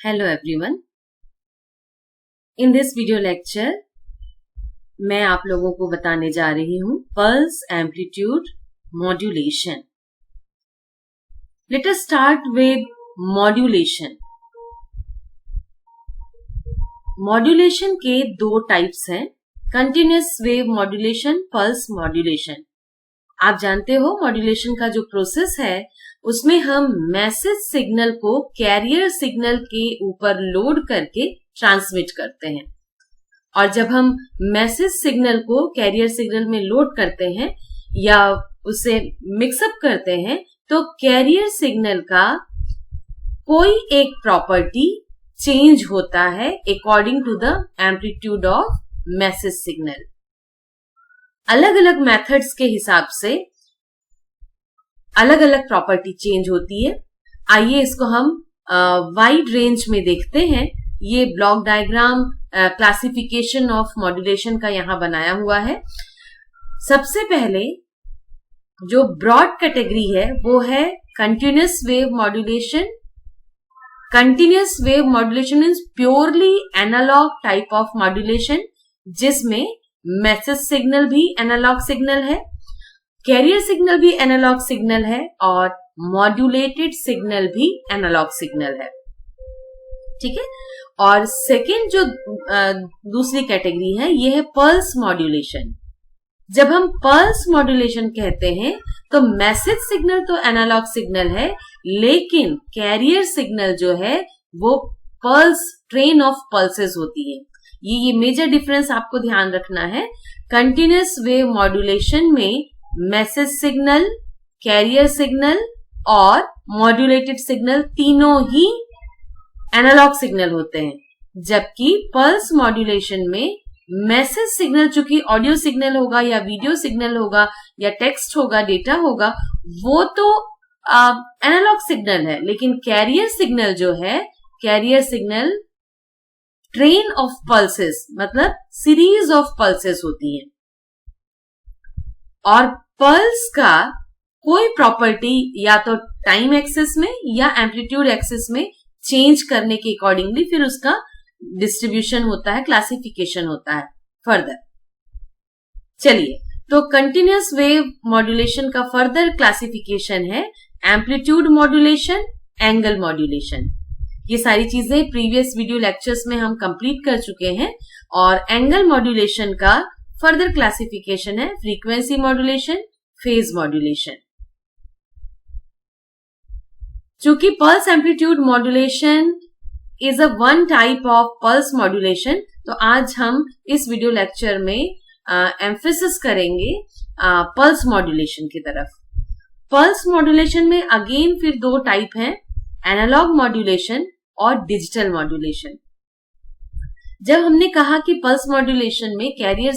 Hello everyone. In this video lecture मैं आप लोगों को बताने जा रही हूं pulse amplitude modulation. Let us start with modulation. Modulation के दो टाइप्स हैं, continuous wave modulation, pulse modulation. आप जानते हो मॉड्यूलेशन का जो प्रोसेस है उसमें हम मैसेज सिग्नल को कैरियर सिग्नल के ऊपर लोड करके ट्रांसमिट करते हैं, और जब हम मैसेज सिग्नल को कैरियर सिग्नल में लोड करते हैं या उसे मिक्सअप करते हैं तो कैरियर सिग्नल का कोई एक प्रॉपर्टी चेंज होता है according to the amplitude of message signal. अलग अलग मेथड्स के हिसाब से अलग अलग प्रॉपर्टी चेंज होती है। आइए इसको हम वाइड रेंज में देखते हैं। ये block diagram classification of modulation का यहां बनाया हुआ है। सबसे पहले जो ब्रॉड कैटेगरी है वो है continuous wave modulation. Continuous wave modulation means purely analogue type of modulation, जिसमें मैसेज सिग्नल भी एनालॉग सिग्नल है, कैरियर सिग्नल भी एनालॉग सिग्नल है और मॉड्यूलेटेड सिग्नल भी एनालॉग सिग्नल है। ठीक है। और सेकेंड जो दूसरी कैटेगरी है ये है पल्स मॉड्यूलेशन। जब हम पल्स मॉड्यूलेशन कहते हैं तो मैसेज सिग्नल तो एनालॉग सिग्नल है, लेकिन कैरियर सिग्नल जो है वो पल्स, ट्रेन ऑफ पल्सेस होती है। ये मेजर डिफरेंस आपको ध्यान रखना है। कंटिन्यूअस वेव मॉड्यूलेशन में मैसेज सिग्नल, कैरियर सिग्नल और मॉड्यूलेटेड सिग्नल तीनों ही एनालॉग सिग्नल होते हैं, जबकि पल्स मॉड्यूलेशन में मैसेज सिग्नल चूंकि ऑडियो सिग्नल होगा या वीडियो सिग्नल होगा या टेक्स्ट होगा, डेटा होगा, वो तो एनालॉग सिग्नल है, लेकिन कैरियर सिग्नल जो है, carrier signal train of pulses मतलब सीरीज ऑफ पल्सेस होती है, और पल्स का कोई प्रॉपर्टी या तो टाइम एक्सिस में या एम्पलीट्यूड एक्सिस में चेंज करने के अकॉर्डिंगली फिर उसका डिस्ट्रीब्यूशन होता है, क्लासिफिकेशन होता है फर्दर। चलिए, तो कंटिन्यूअस वेव मॉड्यूलेशन का फर्दर क्लासिफिकेशन है एम्पलीट्यूड मॉड्यूलेशन, एंगल मॉड्यूलेशन। ये सारी चीजें प्रीवियस वीडियो लेक्चर्स में हम कंप्लीट कर चुके हैं। और एंगल मॉड्यूलेशन का फर्दर क्लासिफिकेशन है फ्रीक्वेंसी मॉड्यूलेशन, फेज मॉड्यूलेशन। चूंकि pulse amplitude modulation is a one type of pulse modulation, तो आज हम इस वीडियो लेक्चर में एम्फेसिस करेंगे पल्स मॉड्यूलेशन की तरफ। पल्स मॉड्यूलेशन में अगेन फिर दो टाइप हैं, एनालॉग मॉड्यूलेशन और डिजिटल मॉड्यूलेशन। जब हमने कहा कि पल्स मॉड्यूलेशन में carrier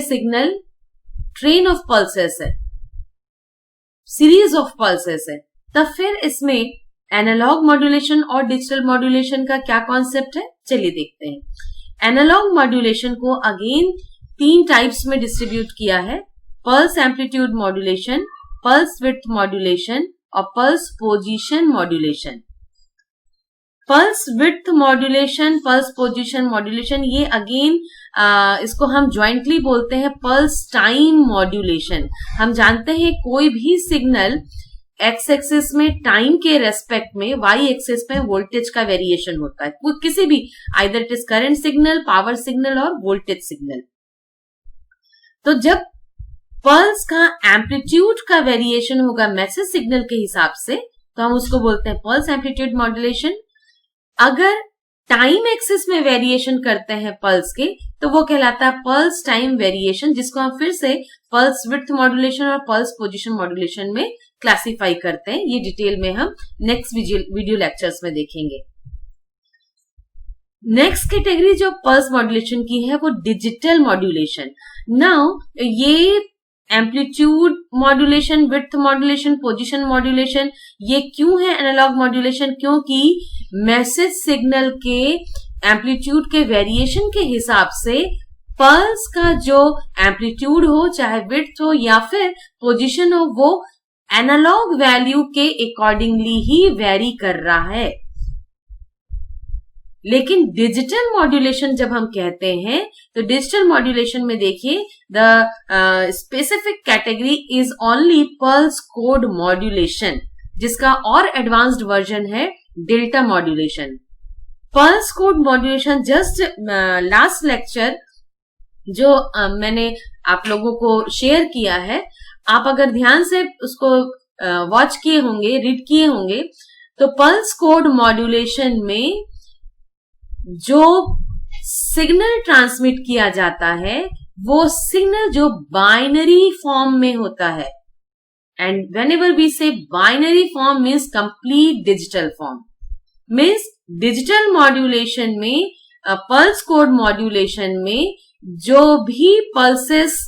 signal train of pulses है, सीरीज ऑफ पल्सेस है, तब फिर इसमें एनालॉग मॉड्यूलेशन और डिजिटल मॉड्यूलेशन का क्या कॉन्सेप्ट है, चलिए देखते हैं। एनालॉग मॉड्यूलेशन को अगेन तीन टाइप्स में डिस्ट्रीब्यूट किया है, pulse amplitude modulation, pulse width modulation और pulse position modulation. Pulse width modulation, pulse position modulation, ये अगेन इसको हम ज्वाइंटली बोलते हैं पल्स टाइम मॉड्यूलेशन। हम जानते हैं कोई भी सिग्नल एक्स एक्सिस में टाइम के रेस्पेक्ट में वाई एक्सिस में वोल्टेज का वेरिएशन होता है, किसी भी, either it is current signal, power signal और वोल्टेज सिग्नल। तो जब पल्स का एम्पलीट्यूड का वेरिएशन होगा मैसेज सिग्नल के हिसाब से, तो हम उसको बोलते हैं पल्स एम्पलीट्यूड मॉड्यूलेशन। अगर टाइम एक्सिस में वेरिएशन करते हैं पल्स के, तो वो कहलाता है पल्स टाइम वेरिएशन, जिसको हम फिर से पल्स विड्थ मॉड्यूलेशन और पल्स पोजीशन मॉड्यूलेशन में क्लासिफाई करते हैं। ये डिटेल में हम नेक्स्ट वीडियो लेक्चर्स में देखेंगे। नेक्स्ट कैटेगरी जो पल्स मॉड्यूलेशन की है वो डिजिटल मॉड्यूलेशन। नाउ ये amplitude modulation, width modulation, position modulation, ये क्यों है एनालॉग मॉड्यूलेशन? क्योंकि मैसेज सिग्नल के एम्पलीट्यूड के वेरिएशन के हिसाब से पल्स का जो एम्पलीट्यूड हो, चाहे विड्थ हो या फिर पोजीशन हो, वो एनालॉग वैल्यू के अकॉर्डिंगली ही वेरी कर रहा है। लेकिन डिजिटल मॉड्यूलेशन जब हम कहते हैं तो डिजिटल मॉड्यूलेशन में देखिए the specific category is only pulse code modulation, जिसका और एडवांस्ड वर्जन है delta modulation. Pulse code modulation just last lecture जो मैंने आप लोगों को शेयर किया है, आप अगर ध्यान से उसको वॉच किए होंगे, रीड किए होंगे, तो पल्स कोड मॉड्यूलेशन में जो सिग्नल ट्रांसमिट किया जाता है वो सिग्नल जो बाइनरी फॉर्म में होता है, एंड व्हेनेवर वी से binary form means complete digital form, means digital modulation में पल्स कोड मॉड्यूलेशन में जो भी पल्सेस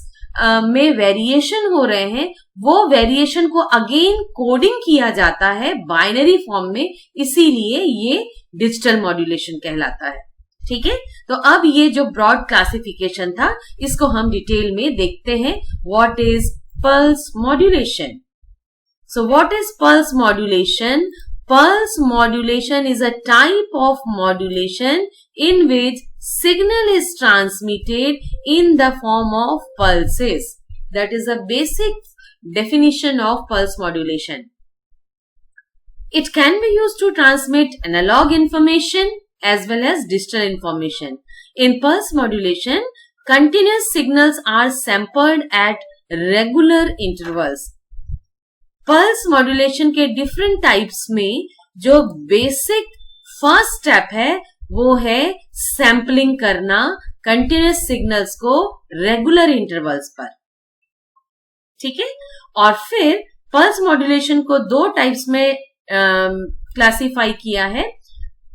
में वेरिएशन हो रहे हैं वो वेरिएशन को अगेन कोडिंग किया जाता है बाइनरी फॉर्म में, इसीलिए ये डिजिटल मॉड्यूलेशन कहलाता है। ठीक है, तो अब ये जो ब्रॉड क्लासिफिकेशन था इसको हम डिटेल में देखते हैं। What is pulse modulation? So what is pulse modulation? Pulse modulation is a type of modulation in which signal is transmitted in the form of pulses. That is a basic definition of pulse modulation. It can be used to transmit analog information as well as digital information. In pulse modulation, continuous signals are sampled at regular intervals. Pulse modulation के different types में जो basic first step है वो है sampling करना continuous signals को regular intervals पर। ठीक है, और फिर पल्स मॉड्यूलेशन को दो टाइप्स में क्लासिफाई किया है,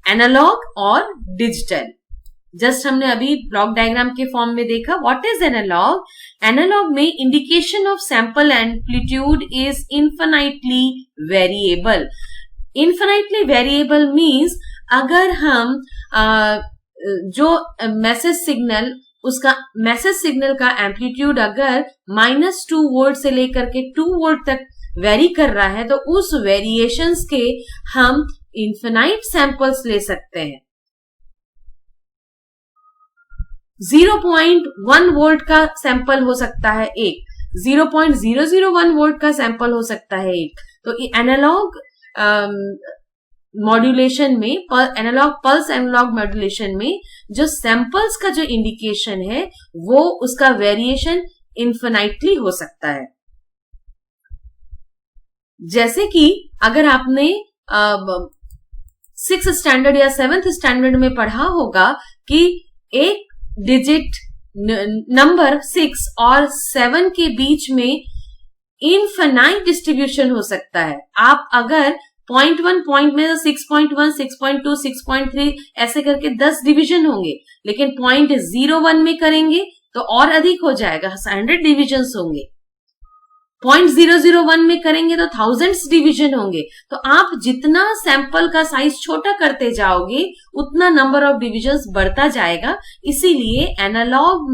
एनालॉग और डिजिटल। जस्ट हमने अभी ब्लॉक डायग्राम के फॉर्म में देखा। What is analogue? एनालॉग में indication of sample amplitude is infinitely variable. Infinitely variable means अगर हम जो मैसेज सिग्नल, उसका मैसेज सिग्नल का एम्पलीट्यूड अगर -2 वोल्ट से लेकर के 2 वोल्ट तक वेरी कर रहा है तो उस वेरिएशंस के हम इन्फिनाइट सैंपल्स ले सकते हैं। 0.1 वोल्ट का सैंपल हो सकता है एक, 0.001 वोल्ट का सैंपल हो सकता है एक। तो एनालॉग मॉड्यूलेशन में, एनालॉग पल्स एनालॉग मॉड्यूलेशन में जो सैंपल्स का जो इंडिकेशन है वो उसका वेरिएशन इन्फिनाइटली हो सकता है। जैसे कि अगर आपने 6th स्टैंडर्ड या 7th स्टैंडर्ड में पढ़ा होगा कि एक डिजिट नंबर 6 और 7 के बीच में इनफिनाइट डिस्ट्रीब्यूशन हो सकता है। आप अगर 0.1 पॉइंट में 6.1, 6.2, 6.3 ऐसे करके 10 डिवीजन होंगे, लेकिन 0.01 में करेंगे तो और अधिक हो जाएगा, 100 डिविजन्स होंगे। 0.001 में करेंगे तो थाउजेंड्स डिवीजन होंगे। तो आप जितना सैंपल का साइज छोटा करते जाओगे उतना नंबर ऑफ डिविजन्स बढ़ता जाएगा। इसीलिए एनालॉग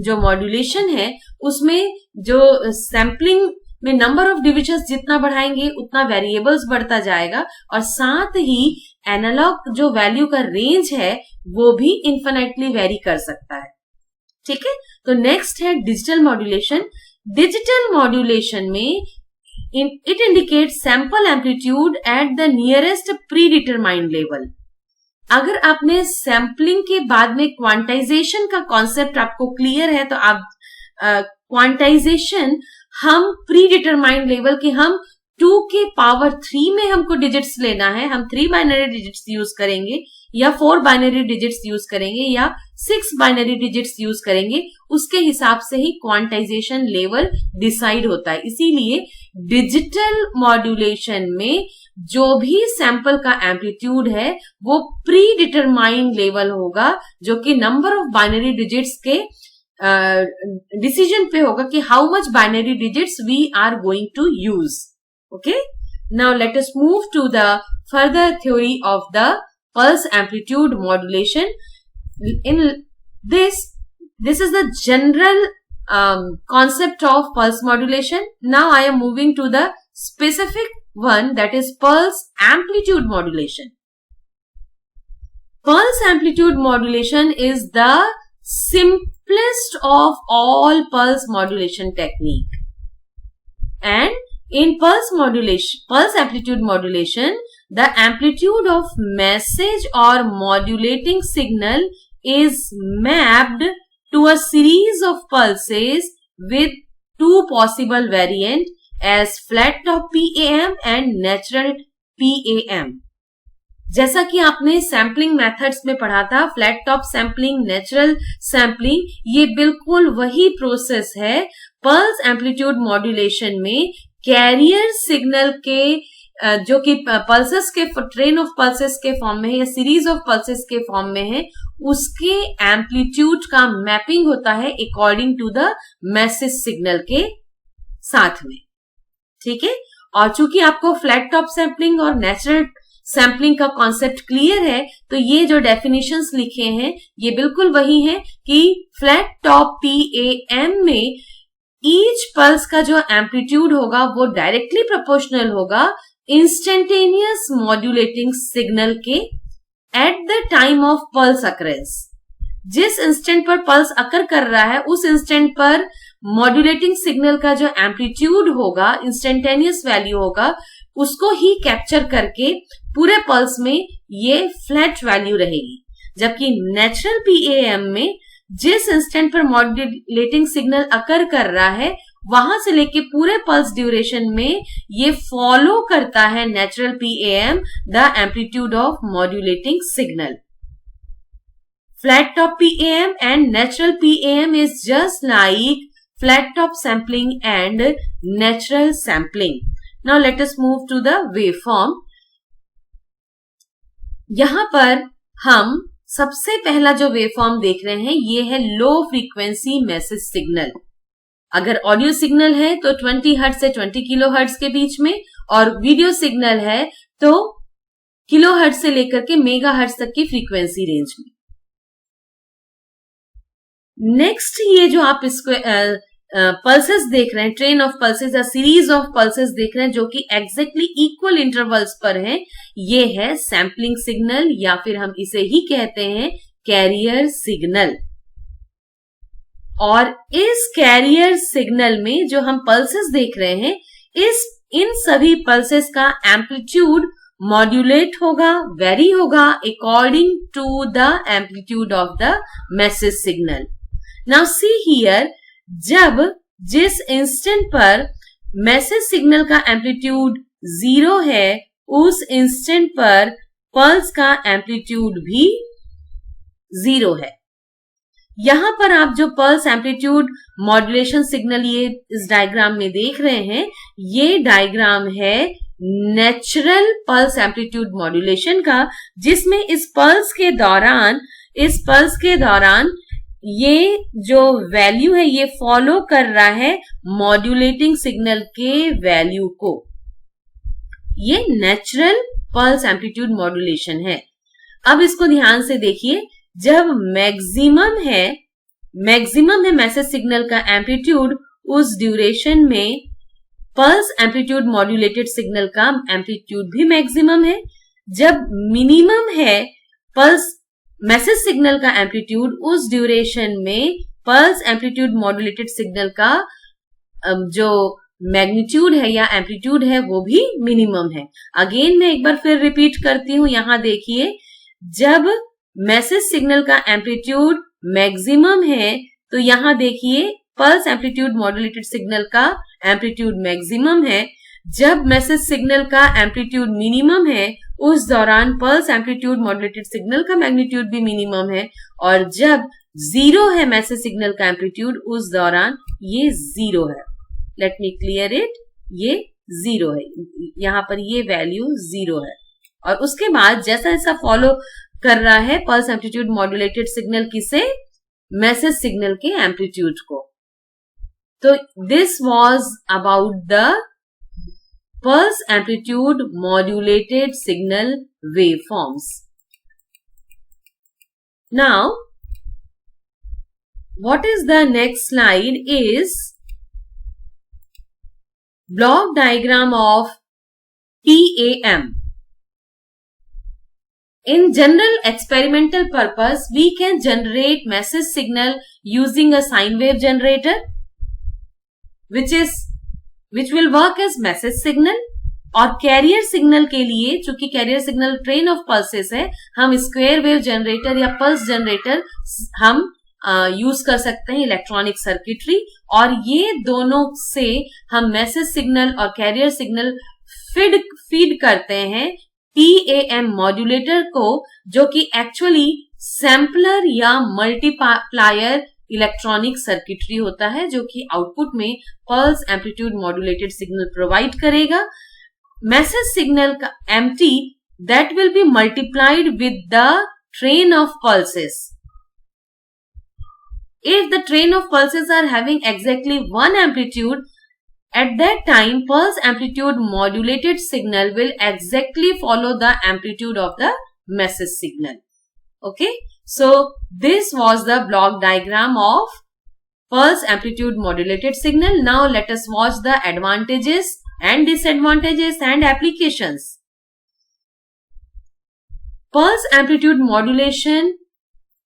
जो मॉड्यूलेशन है उसमें जो सैंपलिंग में नंबर ऑफ डिविजन्स जितना बढ़ाएंगे उतना वेरिएबल्स बढ़ता जाएगा, और साथ ही एनालॉग जो वैल्यू का रेंज है वो भी इन्फिनाइटली वेरी कर सकता है। ठीक है, तो नेक्स्ट है डिजिटल मॉड्यूलेशन। डिजिटल मॉड्यूलेशन में it indicates sample amplitude at the nearest pre determined level. अगर आपने सैंपलिंग के बाद में क्वांटाइजेशन का कॉन्सेप्ट आपको क्लियर है तो आप क्वांटाइजेशन हम प्री डिटरमाइंड लेवल के हम 2 के पावर 3 में हमको डिजिट्स लेना है, हम 3 बाइनरी डिजिट्स यूज करेंगे या 4 बाइनरी डिजिट्स यूज करेंगे या 6 बाइनरी डिजिट्स यूज करेंगे, उसके हिसाब से ही क्वांटाइजेशन लेवल डिसाइड होता है। इसीलिए डिजिटल मॉड्यूलेशन में जो भी सैंपल का एम्पलीट्यूड है वो प्री डिटरमाइंड लेवल होगा, जो कि नंबर ऑफ बाइनरी डिजिट्स के डिसीजन पे होगा कि how much binary digits we are going to use. Okay, now let us move to the further theory of the pulse amplitude modulation. In this is the general concept of pulse modulation. Now I am moving to the specific one, that is pulse amplitude modulation. Pulse amplitude modulation is the simplest of all pulse modulation technique. And in pulse amplitude modulation, the amplitude of message or modulating signal is mapped to a series of pulses with two possible variants as flat top PAM and natural PAM. जैसा कि आपने sampling methods में पढ़ा था, flat top sampling, natural sampling, ये बिल्कुल वही process है पल्स एम्पलीट्यूड मॉड्यूलेशन में। कैरियर सिग्नल के जो कि पल्सेस के ट्रेन ऑफ पल्सेस के फॉर्म में है या सीरीज ऑफ पल्सेस के फॉर्म में है, उसके एम्पलीट्यूड का मैपिंग होता है according to the message signal के साथ में। ठीक है, और चूंकि आपको फ्लैट टॉप सैम्पलिंग और नेचुरल सैम्पलिंग का कॉन्सेप्ट क्लियर है, तो ये जो डेफिनेशंस लिखे हैं ये बिल्कुल वही है कि फ्लैट टॉप PAM में ईच पल्स का जो एम्पलीट्यूड होगा वो डायरेक्टली प्रोपोर्शनल होगा इंस्टेंटेनियस मॉड्यूलेटिंग सिग्नल के at the time of pulse occurrence. जिस इंस्टेंट पर पल्स अकर कर रहा है उस इंस्टेंट पर मॉड्यूलेटिंग सिग्नल का जो एम्पलीट्यूड होगा, इंस्टेंटेनियस वैल्यू होगा, उसको ही कैप्चर करके पूरे पल्स में ये फ्लैट वैल्यू रहेगी। जबकि नेचुरल PAM में जिस इंस्टेंट पर मॉड्यूलेटिंग सिग्नल अकर कर रहा है वहां से लेके पूरे पल्स ड्यूरेशन में ये फॉलो करता है natural PAM the amplitude of modulating signal. Flat top PAM and natural PAM is just like flat top sampling and natural sampling. Now let us move to the waveform. यहां पर हम सबसे पहला जो वेवफॉर्म देख रहे हैं ये है लो फ्रीक्वेंसी मैसेज सिग्नल। अगर ऑडियो सिग्नल है तो 20 हर्ट्ज से 20 किलो हर्ट्ज के बीच में, और वीडियो सिग्नल है तो किलो हर्ट्ज से लेकर के मेगा हर्ट्ज तक की फ्रीक्वेंसी रेंज में। नेक्स्ट ये जो आप इसको पल्सेस देख रहे हैं, ट्रेन ऑफ पल्सेस या सीरीज ऑफ पल्सेस देख रहे हैं जो कि एग्जैक्टली इक्वल इंटरवल्स पर हैं, ये है सैम्पलिंग सिग्नल या फिर हम इसे ही कहते हैं कैरियर सिग्नल। और इस कैरियर सिग्नल में जो हम पल्सेस देख रहे हैं, इन सभी पल्सेस का एम्पलीट्यूड मॉड्यूलेट होगा, वेरी होगा according to the amplitude of the message signal. Now see here, जब जिस इंस्टेंट पर मैसेज सिग्नल का एम्पलीट्यूड 0 है उस इंस्टेंट पर पल्स का एम्पलीट्यूड भी 0 है। यहां पर आप जो पल्स एम्पलीट्यूड मॉड्यूलेशन सिग्नल ये इस डायग्राम में देख रहे हैं, ये डायग्राम है नेचुरल पल्स एम्पलीट्यूड मॉड्यूलेशन का, जिसमें इस पल्स के दौरान ये जो वैल्यू है ये फॉलो कर रहा है मॉड्यूलेटिंग सिग्नल के वैल्यू को। ये नेचुरल पल्स एम्पलीट्यूड मॉड्यूलेशन है। अब इसको ध्यान से देखिए, जब मैक्सिमम है मैसेज सिग्नल का एम्पलीट्यूड, उस ड्यूरेशन में पल्स एम्पलीट्यूड मॉड्यूलेटेड सिग्नल का एम्पलीट्यूड भी मैक्सिमम है। जब मिनिमम है पल्स मैसेज सिग्नल का एम्पलीट्यूड, उस ड्यूरेशन में पल्स एम्पलीट्यूड मॉड्यूलेटेड सिग्नल का जो मैग्नीट्यूड है या एम्पलीट्यूड है वो भी मिनिमम है। अगेन मैं एक बार फिर रिपीट करती हूं, यहां देखिए, जब मैसेज सिग्नल का एम्पलीट्यूड मैक्सिमम है तो यहां देखिए पल्स एम्पलीट्यूड मॉड्यूलेटेड सिग्नल का एम्पलीट्यूड मैक्सिमम है। जब मैसेज सिग्नल का एम्पलीट्यूड मिनिमम है उस दौरान पल्स एम्पलीट्यूड मॉड्यूलेटेड सिग्नल का मैग्नीट्यूड भी मिनिमम है, और जब 0 है मैसेज सिग्नल का एम्पलीट्यूड उस दौरान ये 0 है। लेट मी क्लियर इट, ये 0 है, यहां पर ये वैल्यू 0 है। और उसके बाद जैसा जैसा फॉलो कर रहा है पल्स एम्पलीट्यूड मॉड्यूलेटेड सिग्नल किसे, मैसेज सिग्नल के एम्पलीट्यूड को। तो this was about the pulse amplitude modulated signal waveforms. Now what is the next slide is block diagram of PAM. In general experimental purpose, we can generate message signal using a sine wave generator, which will work as message signal. और career signal के लिए, चूंकि career signal train of pulses है, हम square wave generator या pulse generator हम use कर सकते हैं, इलेक्ट्रॉनिक सर्किटरी, और ये दोनों से हम मैसेज सिग्नल और कैरियर सिग्नल फीड करते हैं PAM मॉड्यूलेटर को, जो कि एक्चुअली सैम्पलर या मल्टीप्लायर इलेक्ट्रॉनिक सर्किटरी होता है, जो कि आउटपुट में pulse amplitude modulated signal provide करेगा. Message signal empty that will be multiplied with the train of pulses. If the train of pulses are having exactly one amplitude, at that time pulse amplitude modulated signal will exactly follow the amplitude of the message signal. Okay, so this was the block diagram of pulse amplitude modulated signal. Now let us watch the advantages and disadvantages and applications. Pulse amplitude modulation,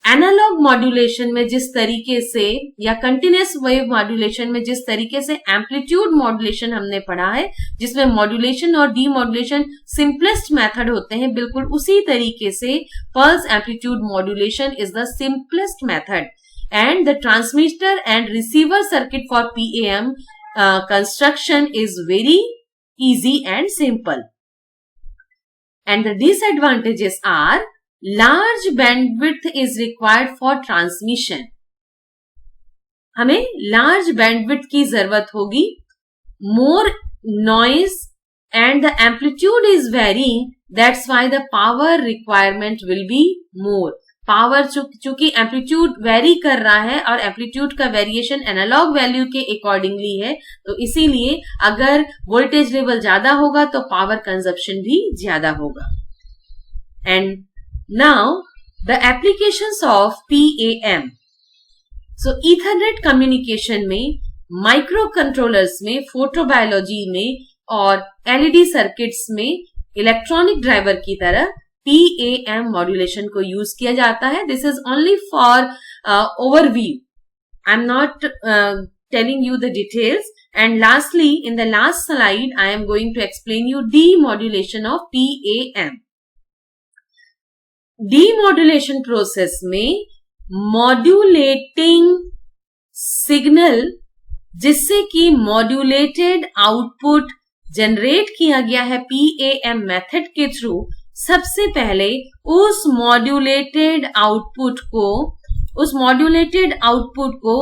analogue modulation में जिस तरीके से, या continuous wave modulation में जिस तरीके से amplitude modulation हमने पढ़ा है, जिसमें मॉड्यूलेशन और डीमॉड्यूलेशन सिंपलेस्ट मेथड होते हैं, बिल्कुल उसी तरीके से pulse amplitude modulation is the simplest method. And the transmitter and receiver circuit for PAM construction is very easy and simple. And the disadvantages are large bandwidth is required for transmission. हमें large bandwidth की जरूरत होगी, more noise and the amplitude is varying, that's why the power requirement will be more. Power चूंकि amplitude very कर रहा है और amplitude का वेरिएशन एनालॉग वैल्यू के अकॉर्डिंगली है, तो इसीलिए अगर वोल्टेज लेवल ज्यादा होगा तो पावर कंजप्शन भी ज्यादा होगा. And now the applications of PAM. So Ethernet communication में, माइक्रो कंट्रोलर्स में, फोटोबायोलॉजी में और LED सर्किट्स में इलेक्ट्रॉनिक ड्राइवर की तरह PAM मॉड्यूलेशन को यूज किया जाता है. This is only for overview. I am not telling you the details. And lastly, in the last slide I am going to explain you demodulation of PAM. Demodulation process में modulating signal, जिससे कि modulated output generate किया गया है PAM method के through, सबसे पहले उस मॉड्यूलेटेड आउटपुट को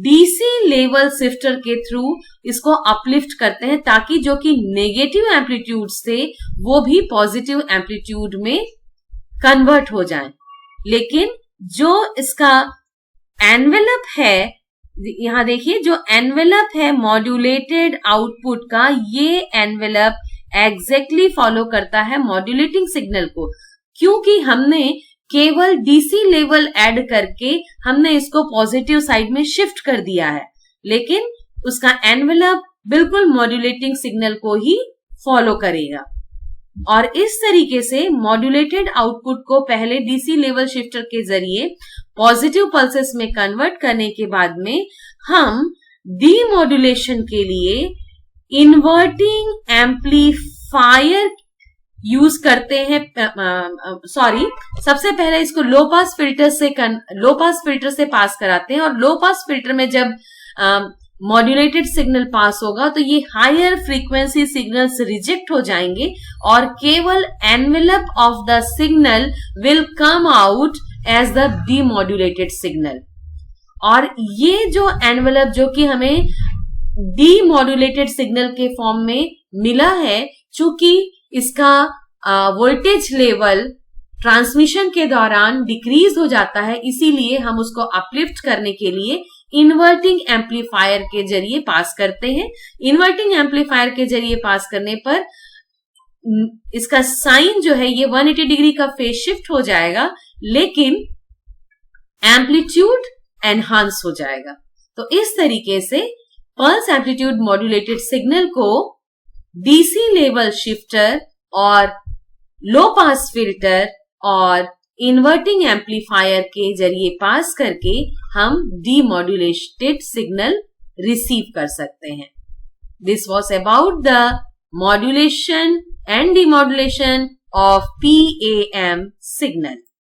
DC लेवल शिफ्टर के थ्रू इसको अपलिफ्ट करते हैं, ताकि जो कि नेगेटिव एम्पलीट्यूड से वो भी पॉजिटिव एम्पलीट्यूड में कन्वर्ट हो जाए. लेकिन जो इसका एनवेलप है, यहां देखिए, जो एनवेलप है मॉड्यूलेटेड आउटपुट का, ये एनवेलप एग्जैक्टली फॉलो करता है मॉड्यूलेटिंग सिग्नल को, क्योंकि हमने केवल DC लेवल ऐड करके हमने इसको पॉजिटिव साइड में शिफ्ट कर दिया है, लेकिन उसका एनवेलप बिल्कुल मॉड्यूलेटिंग सिग्नल को ही फॉलो करेगा. और इस तरीके से मॉड्यूलेटेड आउटपुट को पहले DC लेवल शिफ्टर के जरिए पॉजिटिव पल्सेस में कन्वर्ट करने के बाद में हम डीमॉड्यूलेशन के लिए इन्वर्टिंग एम्पलीफायर यूज करते हैं. सबसे पहले इसको लो पास फिल्टर से पास कराते हैं, और लो पास फिल्टर में जब मॉड्यूलेटेड सिग्नल पास होगा तो ये हायर फ्रीक्वेंसी सिग्नल्स रिजेक्ट हो जाएंगे और केवल envelope of the signal will come out as the demodulated signal. और ये जो एनवेलप जो कि हमें डीमॉड्यूलेटेड सिग्नल के फॉर्म में मिला है, चूंकि इसका वोल्टेज लेवल ट्रांसमिशन के दौरान डिक्रीज हो जाता है, इसीलिए हम उसको अपलिफ्ट करने के लिए इन्वर्टिंग एम्पलीफायर के जरिए पास करते हैं. इन्वर्टिंग एम्पलीफायर के जरिए पास करने पर इसका साइन जो है ये 180 डिग्री का फेज शिफ्ट हो जाएगा, लेकिन एम्पलीट्यूड एनहांस हो जाएगा। तो इस तरीके से पल्स एम्पलीट्यूड मॉड्यूलेटेड सिग्नल को डीसी लेवल शिफ्टर और लो पास फिल्टर और इन्वर्टिंग एम्पलीफायर के जरिए पास करके हम डीमॉड्यूलेटेड सिग्नल रिसीव कर सकते हैं। This was about the modulation and demodulation of PAM signal.